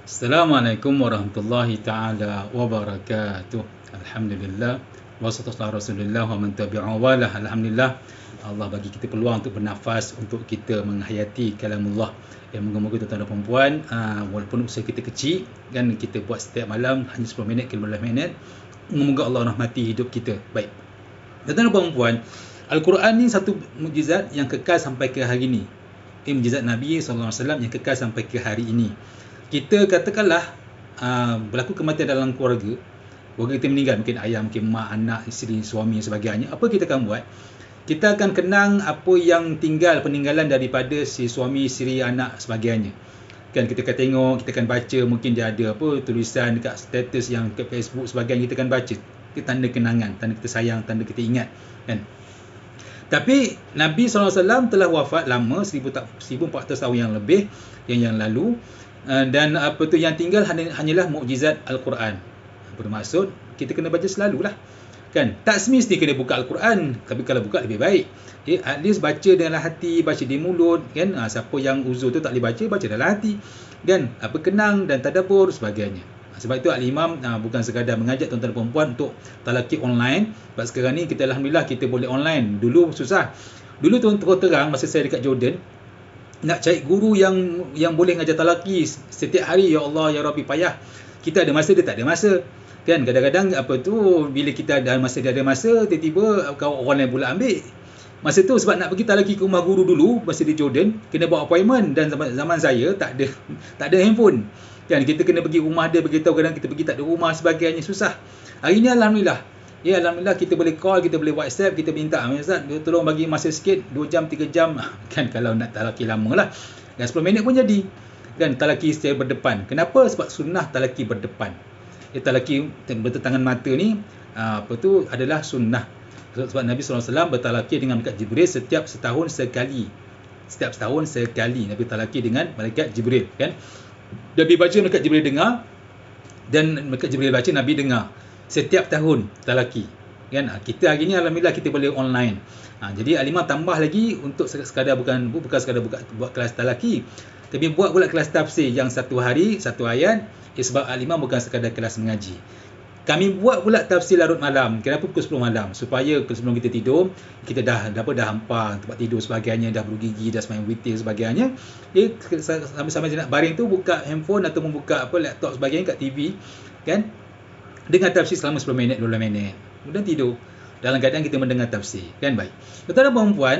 Assalamualaikum warahmatullahi ta'ala wabarakatuh. Alhamdulillah. Wassalatu ala Rasulillah wa man tabi'ahu walah. Alhamdulillah. Allah bagi kita peluang untuk bernafas, untuk kita menghayati kalamullah. Moga-moga tuan-tuan dan perempuan, walaupun usaha kita kecil, kan kita buat setiap malam hanya 10 minit ke 15 minit. Moga Allah rahmati hidup kita. Baik. Tuan-tuan dan perempuan, Al-Quran ni satu mukjizat yang kekal sampai ke hari ini. Mukjizat Nabi SAW yang kekal sampai ke hari ini. Kita katakanlah berlaku kematian dalam keluarga kita meninggal, mungkin ayah, mungkin mak, anak, isteri, suami dan sebagainya. Apa kita akan buat? Kita akan kenang apa yang tinggal peninggalan daripada si suami, isteri, anak sebagainya. Kan kita akan tengok, kita akan baca, mungkin dia ada apa tulisan dekat status yang ke Facebook sebagainya, kita akan baca. Itu tanda kenangan, tanda kita sayang, tanda kita ingat, kan? Tapi Nabi SAW telah wafat lama, 1400 tahun yang lebih yang lalu. Dan apa tu yang tinggal hanyalah mukjizat Al-Quran. Bermaksud kita kena baca selalulah, kan? Tak semesti kena buka Al-Quran, tapi kalau buka lebih baik. At least baca dalam hati, baca di mulut, kan? Siapa yang uzur tu tak boleh baca dalam hati, kan? Apa kenang dan tadabbur sebagainya. Sebab itu Al-Imam bukan sekadar mengajak tuan-tuan dan perempuan untuk talaqi online. Sebab sekarang ni kita alhamdulillah kita boleh online. Dulu susah. Dulu terus terang masa saya dekat Jordan, nak cari guru yang boleh ngajar talaqi setiap hari, ya Allah ya Rabbi, payah. Kita ada masa, dia tak ada masa, kan? Kadang-kadang apa tu, bila kita ada masa, dia ada masa, tiba-tiba kawan orang lain pula ambil masa tu. Sebab nak pergi talaqi ke rumah guru dulu masa di Jordan, kena buat appointment, dan zaman saya tak ada handphone, kan? Kita kena pergi rumah dia, beritahu, kadang kita pergi tak ada rumah sebagainya, susah. Hari ni alhamdulillah, ya alhamdulillah, kita boleh call, kita boleh WhatsApp, kita minta, Ustaz tolong bagi masa sikit, 2 jam 3 jam, kan? Kalau nak talaqi lama lah, dan 10 minit pun jadi, kan? Talaqi secara berdepan. Kenapa? Sebab sunnah talaqi berdepan. Talaqi bertentangan mata ni apa tu adalah sunnah. Sebab Nabi SAW bertalaqi dengan malaikat Jibril setiap setahun sekali. Setiap setahun sekali Nabi talaqi dengan malaikat Jibril, kan? Nabi baca, malaikat Jibril dengar, dan malaikat Jibril baca, Nabi dengar. Setiap tahun talaqi, kan? Kita hari ni alhamdulillah kita boleh online. Jadi Al-Imam tambah lagi untuk sekadar bukan sekadar buat kelas talaqi, tapi buat pula kelas tafsir yang satu hari satu ayat. Sebab Al-Imam bukan sekadar kelas mengaji. Kami buat pula tafsir larut malam. Kenapa pukul 10 malam? Supaya sebelum kita tidur, kita dah hampar tempat tidur sebagainya, dah bergigi, dah semayang witir sebagainya. Sambil-sambil nak baring tu, buka handphone atau membuka laptop sebagainya kat TV, kan? Dengan tafsir selama 10 minit, 12 minit. Kemudian tidur dalam keadaan kita mendengar tafsir, kan? Baik. Tuan-tuan dan perempuan,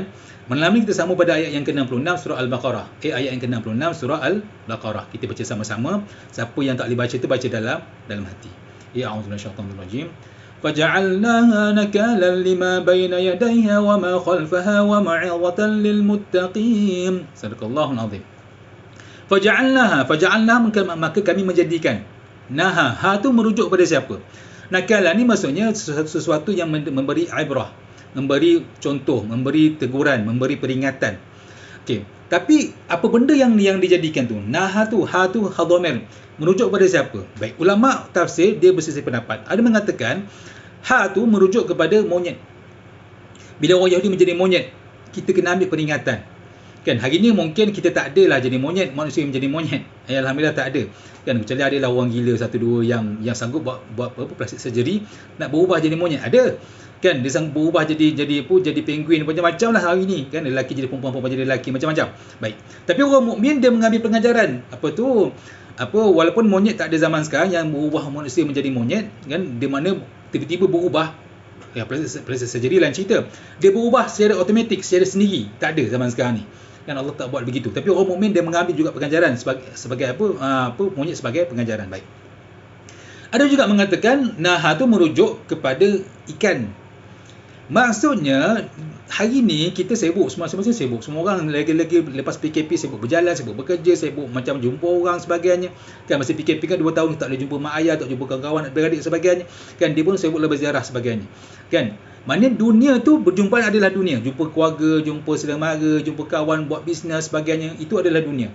malam ni kita sambung pada ayat yang ke-66 surah Al-Baqarah. Ayat yang ke-66 surah Al-Baqarah. Kita baca sama-sama. Siapa yang tak boleh baca tu, baca dalam hati. A'udzubillahi minasyaitonir rajim. Faja'alnaha nakalan lima baina yadayha wa ma khalfaha wa ma'idhatan lil muttaqin. Sadaqallahul azim. Faja'alnaha maka kami menjadikan. Ha tu merujuk pada siapa? Nakalan ni maksudnya sesuatu yang memberi ibrah, memberi contoh, memberi teguran, memberi peringatan. Okey, tapi apa benda yang dijadikan tu? Ha tu hadhamir, merujuk pada siapa? Baik, ulama tafsir dia berselisih pendapat. Ada mengatakan ha tu merujuk kepada monyet. Bila orang Yahudi menjadi monyet, kita kena ambil peringatan. Kan, hari ni mungkin kita tak adalah jadi monyet, manusia menjadi monyet. Alhamdulillah tak ada. Kan, kecuali adalah orang gila satu dua yang sanggup buat plastik surgery nak berubah jadi monyet. Ada. Kan, dia sanggup berubah jadi penguin, macam-macam lah hari ni. Kan, lelaki jadi perempuan, perempuan jadi lelaki, macam-macam. Baik. Tapi orang mukmin dia mengambil pengajaran. Walaupun monyet tak ada zaman sekarang yang berubah manusia menjadi monyet, kan, di mana tiba-tiba berubah. Plastik surgery lain cerita. Dia berubah secara automatik, secara sendiri. Tak ada zaman sekarang ni. Kan, Allah tak buat begitu. Tapi orang mukmin dia mengambil juga pengajaran sebagai monyet sebagai pengajaran. Baik. Ada juga mengatakan naha tu merujuk kepada ikan. Maksudnya hari ni kita sibuk, semua sibuk. Semua orang lagi lepas PKP sibuk berjalan, sibuk bekerja, sibuk macam jumpa orang sebagainya. Kan masa PKP kan 2 tahun tak boleh jumpa mak ayah, tak jumpa kawan-kawan, beradik sebagainya. Kan dia pun sibuk berziarah sebagainya. Kan, maknanya dunia tu berjumpa adalah dunia. Jumpa keluarga, jumpa saudara mara, jumpa kawan, buat bisnes sebagainya, itu adalah dunia.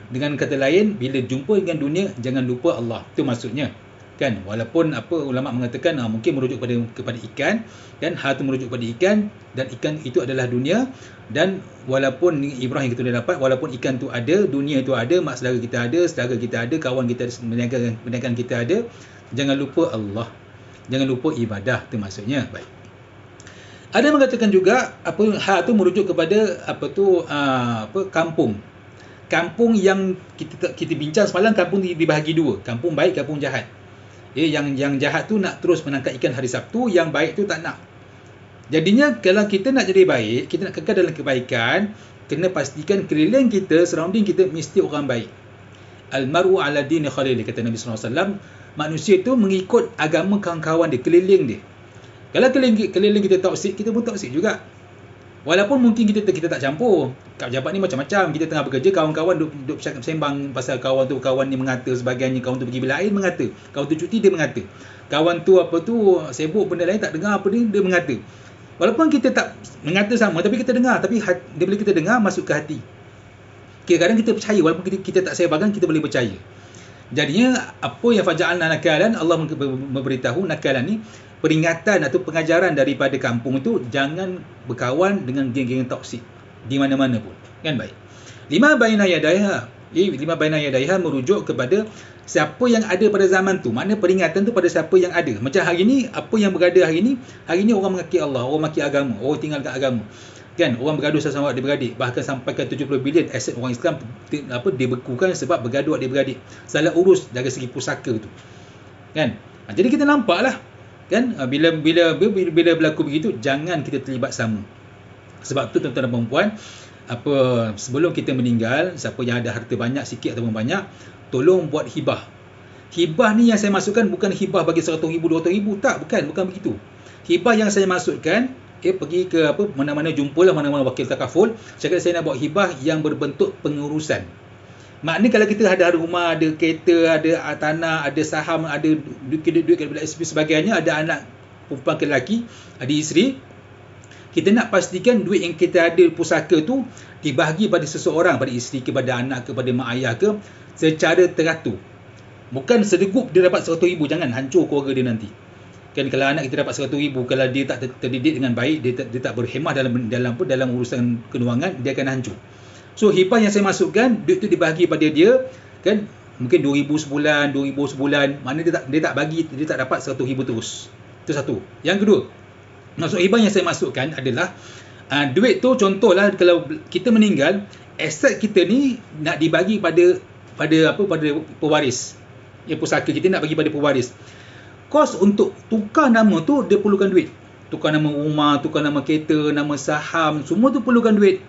Dengan kata lain, bila jumpa dengan dunia, jangan lupa Allah. Itu maksudnya. Kan, walaupun apa ulama mengatakan mungkin merujuk kepada ikan, kan, ha tu merujuk kepada ikan, dan ikan itu adalah dunia. Dan walaupun Ibrahim kita dah dapat, walaupun ikan tu ada, dunia itu ada, mak saudara kita ada, kawan kita ada, perniagaan kita ada, jangan lupa Allah, jangan lupa ibadah, tu maksudnya. Baik, ada yang mengatakan juga apa ha tu merujuk kepada kampung. Kampung yang kita bincang semalam, kampung dibahagi dua, kampung baik, kampung jahat. Yang jahat tu nak terus menangkap ikan hari Sabtu, yang baik tu tak nak. Jadinya kalau kita nak jadi baik, kita nak kekal dalam kebaikan, kena pastikan keliling kita, surrounding kita mesti orang baik. Al-mar'u ala dini khalili, kata Nabi SAW. Manusia tu mengikut agama kawan-kawan dia, keliling dia. Kalau keliling kita toksik, kita pun toksik juga. Walaupun mungkin kita tak campur. Kat pejabat ni macam-macam. Kita tengah bekerja, kawan-kawan duk sembang pasal kawan tu, kawan ni mengata sebagainya, kawan tu pergi bila lain mengata, kawan tu cuti dia mengata, kawan tu sibuk benda lain tak dengar apa dia mengata. Walaupun kita tak mengata sama, tapi kita dengar, tapi bila kita dengar masuk ke hati. Kadang-kadang kita percaya, walaupun kita tak sebarkan, kita boleh percaya. Jadinya apa yang faja'alna nakalan, Allah memberitahu nakalan ni peringatan atau pengajaran daripada kampung itu, jangan berkawan dengan geng-geng toksik di mana-mana pun, kan. Baik, lima baina yadaiha merujuk kepada siapa yang ada pada zaman tu. Makna peringatan tu pada siapa yang ada. Macam hari ni, apa yang berada hari ni orang mengaki Allah, orang maki agama, orang tinggalkan agama, kan, orang bergaduh sama adik-beradik, bahkan sampai ke 70 bilion aset orang Islam dibekukan sebab bergaduh adik-beradik, salah urus dari segi pusaka tu, kan. Jadi kita nampaklah, kan, bila berlaku begitu, jangan kita terlibat sama. Sebab tu tuan-tuan dan puan-puan, sebelum kita meninggal, siapa yang ada harta banyak, sikit ataupun banyak, tolong buat hibah. Hibah ni yang saya masukkan bukan hibah bagi 100,000, 200,000, tak, bukan begitu. Hibah yang saya masukkan, pergi ke mana-mana, jumpalah mana-mana wakil takaful, saya kata saya nak buat hibah yang berbentuk pengurusan. Maknanya kalau kita ada rumah, ada kereta, ada tanah, ada saham, ada duit daripada SP sebagainya, ada anak perempuan ke lelaki, ada isteri, kita nak pastikan duit yang kita ada pusaka tu dibahagi pada seseorang, pada isteri, kepada anak, kepada mak ayah ke, secara teratur. Bukan sedegup dia dapat 100,000, jangan hancur keluarga dia nanti. Kan, kalau anak kita dapat 100,000, kalau dia tak terdidik dengan baik, dia tak berhemah dalam urusan kewangan, dia akan hancur. So hibah yang saya masukkan, duit tu dibahagi pada dia, kan, mungkin 2,000 sebulan, 2,000 sebulan, mana dia tak dapat 100,000 terus. Itu satu. Yang kedua, maksud hibah yang saya masukkan adalah duit tu, contohlah kalau kita meninggal, aset kita ni nak dibagi pada pewaris. Pusaka kita nak bagi pada pewaris. Kos untuk tukar nama tu dia perlukan duit. Tukar nama rumah, tukar nama kereta, nama saham, semua tu perlukan duit.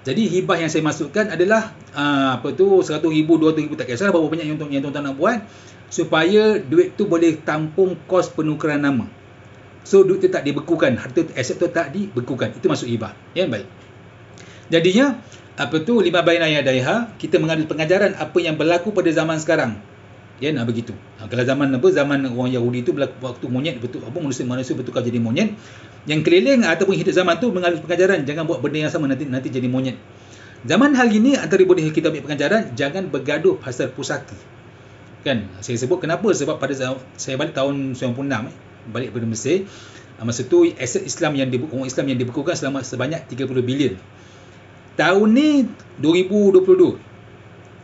Jadi hibah yang saya masukkan adalah 100,000, 200,000, tak kisahlah berapa banyak yang tuan-tuan nak buat, supaya duit tu boleh tampung kos penukaran nama. So duit tu tak dibekukan, harta aset tu tak dibekukan. Itu masuk hibah. Ya, baik. Jadinya lima baina yadaiha, kita mengambil pengajaran apa yang berlaku pada zaman sekarang. Ya, begitu. Kalau zaman orang Yahudi tu berlaku waktu monyet manusia bertukar jadi monyet. Yang keliling ataupun hidup zaman tu mengambil pengajaran, jangan buat benda yang sama, nanti jadi monyet. Zaman hari ni antara boleh kita ambil pengajaran, jangan bergaduh pasal pusaka. Kan, saya sebut kenapa? Sebab pada saya balik tahun 96, balik daripada Mesir. Masa tu aset Islam orang Islam yang dibekukan sebanyak 30 bilion. Tahun ni 2022,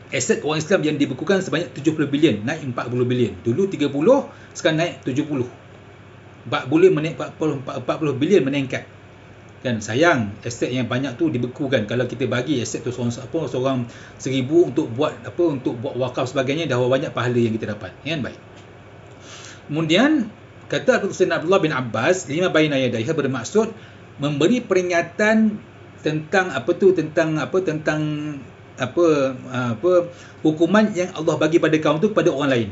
aset orang Islam yang dibekukan sebanyak 70 bilion, naik 40 bilion. Dulu 30, sekarang naik 70. 40 bilion meningkat. Kan, sayang aset yang banyak tu dibekukan. Kalau kita bagi aset tu seorang 1,000 untuk buat wakaf sebagainya, dah banyak pahala yang kita dapat. Kan, baik. Kemudian kata Sayyidina Abdullah bin Abbas, lima baina yadaiha bermaksud memberi peringatan tentang hukuman yang Allah bagi pada kaum tu kepada orang lain.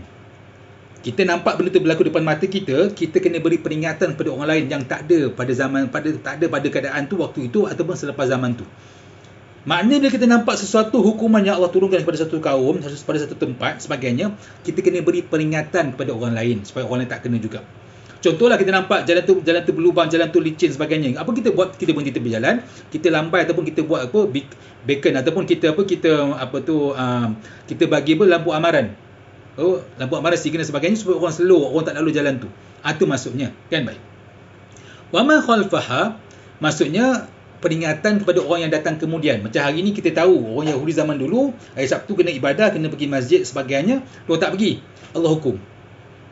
Kita nampak benda tu berlaku depan mata kita, kita kena beri peringatan kepada orang lain yang tak ada pada keadaan tu waktu itu ataupun selepas zaman tu. Maknanya bila kita nampak sesuatu hukuman yang Allah turunkan kepada satu kaum, pada satu tempat sebagainya, kita kena beri peringatan kepada orang lain supaya orang lain tak kena juga. Contohlah kita nampak jalan tu berlubang, jalan tu licin sebagainya. Apa kita buat? Kita berhenti tepi jalan, kita lambai ataupun kita buat beacon ataupun kita bagi lampu amaran. lampu amaran signal dan sebagainya supaya orang slow, orang tak lalu jalan tu. Itu maksudnya, kan? Baik. Wa ma khalfaha, maksudnya peringatan kepada orang yang datang kemudian. Macam hari ni kita tahu orang Yahudi zaman dulu hari Sabtu kena ibadah, kena pergi masjid sebagainya, dia tak pergi, Allah hukum,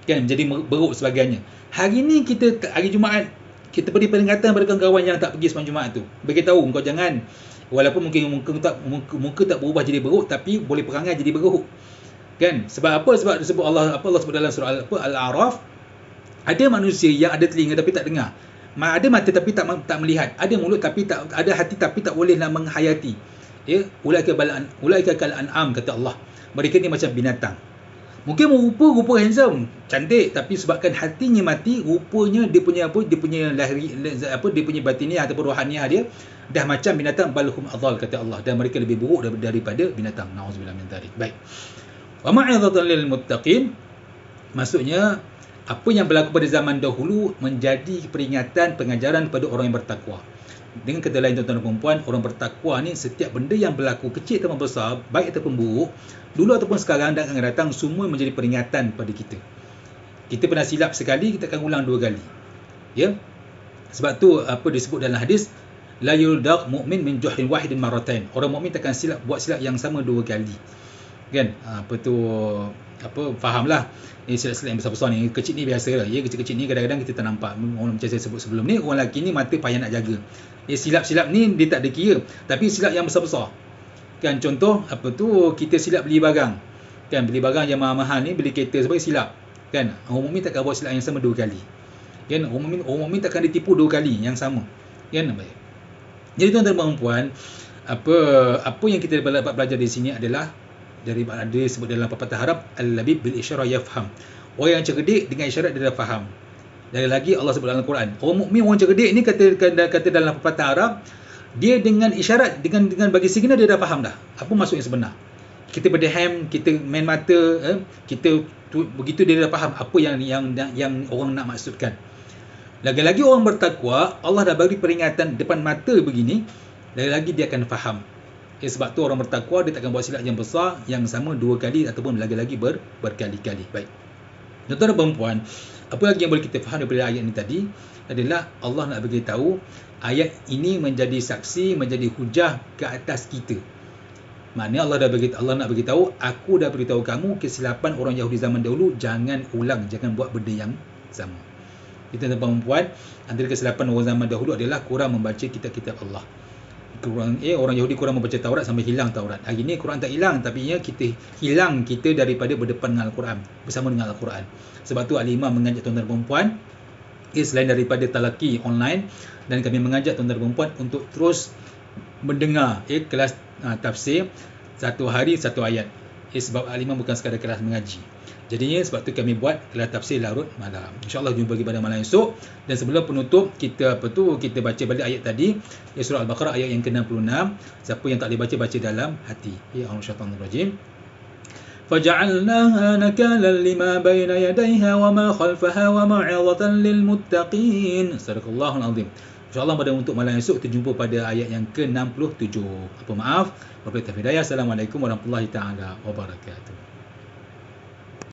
kan, menjadi beruk sebagainya. Hari ni kita hari Jumaat kita beri peringatan kepada kawan-kawan yang tak pergi sembang Jumaat tu, bagi tahu kau jangan, walaupun mungkin muka tak berubah jadi beruk, tapi boleh perangai jadi beruk, kan? Sebab apa? Sebab disebut Allah sebut dalam surah Al-A'raf, ada manusia yang ada telinga tapi tak dengar, ada mata tapi tak melihat, ada mulut tapi tak ada hati tapi tak boleh nak menghayati. Ya, ulaika kal an'am, kata Allah. Mereka ni macam binatang. Mungkin rupa handsome, cantik, tapi sebabkan hatinya mati, rupanya dia punya dia punya batiniah ataupun rohaniah dia dah macam binatang, balhum adhal, kata Allah, dan mereka lebih buruk daripada binatang. Nauzubillah min dzalik. Baik. Wa ma'idhatan lil muttaqin, maksudnya apa yang berlaku pada zaman dahulu menjadi peringatan, pengajaran kepada orang yang bertakwa. Dengan kata lain, tuan-tuan dan puan-puan, orang bertakwa ni setiap benda yang berlaku kecil ataupun besar, baik ataupun buruk, dulu ataupun sekarang dan akan datang, semua menjadi peringatan pada kita. Kita pernah silap sekali, kita akan ulang 2 kali. Ya. Sebab tu apa disebut dalam hadis, la yuldaq mu'min min juhrin wahidin maratain. Orang mukmin takkan buat silap yang sama 2 kali. Kan? Fahamlah. Silap-silap yang besar-besar ni, kecil ni biasa lah. Ya, kecil-kecil ni kadang-kadang kita tak nampak. Orang macam saya sebut sebelum ni, orang lelaki ni mata payah nak jaga. Silap-silap ni dia tak ada kira, tapi silap yang besar-besar. Kan, contoh kita silap beli barang. Kan, beli barang yang mahal-mahal ni, beli kereta sebagai silap. Kan, orang mukmin takkan buat silap yang sama 2 kali. Kan, orang mukmin takkan ditipu 2 kali yang sama. Kan, baik. Jadi tuan-tuan dan puan, apa yang kita dapat belajar di sini adalah daripada disebut dalam pepatah Arab, al-labib bil isyarah yafham. Orang yang cerdik dengan isyarat dia dah faham. Dan lagi Allah sebut dalam Al-Quran, orang mukmin, orang cerdik ni kata dalam pepatah Arab, dia dengan isyarat, dengan bagi signal dia dah faham dah apa maksud yang sebenar. Kita berdehem, kita main mata, begitu dia dah faham apa yang orang nak maksudkan. Lagi-lagi orang bertakwa, Allah dah bagi peringatan depan mata begini, lagi-lagi dia akan faham. Sebab tu orang bertakwa dia takkan buat silap yang besar yang sama 2 kali ataupun lagi-lagi berkali-kali. Baik. Tuan-tuan dan puan-puan, apa lagi yang boleh kita faham daripada ayat ini tadi adalah Allah nak beritahu ayat ini menjadi saksi, menjadi hujah ke atas kita. Maknanya Allah nak beritahu, aku dah beritahu kamu kesilapan orang Yahudi zaman dahulu, jangan ulang, jangan buat benda yang sama. Kita tuan-tuan dan puan, antara kesilapan orang zaman dahulu adalah kurang membaca kitab-kitab Allah. Orang Yahudi kurang membaca Taurat sampai hilang Taurat. Hari ni Quran tak hilang, tapi kita hilang daripada berdepan dengan Al-Quran, bersama dengan Al-Quran. Sebab tu Al-Imam mengajak tuan-tuan dan puan-puan, selain daripada talaki online, dan kami mengajak tuan-tuan dan puan-puan untuk terus mendengar kelas tafsir 1 hari 1 ayat. Sebab Al-Imam bukan sekadar kelas mengaji. Jadinya sebab tu kami buat kelas tafsir larut malam. InsyaAllah jumpa lagi pada malam esok. Dan sebelum penutup, kita baca balik ayat tadi, surah Al-Baqarah ayat yang ke-66. Siapa yang tak boleh baca dalam hati. Syaitanir-rajim. فَجَعَلْنَاهَا نَكَالًا لِمَا بَيْنَ يَدَيْهَا وَمَا خَلْفَهَا وَمَوْعِظَةً لِلْمُتَّقِينَ. Sadaqallahul azim. InsyaAllah pada untuk malam esok kita jumpa pada ayat yang ke-67. Apa maaf, wabillahi taufiq hidayah. Assalamualaikum warahmatullahi taala wabarakatuh.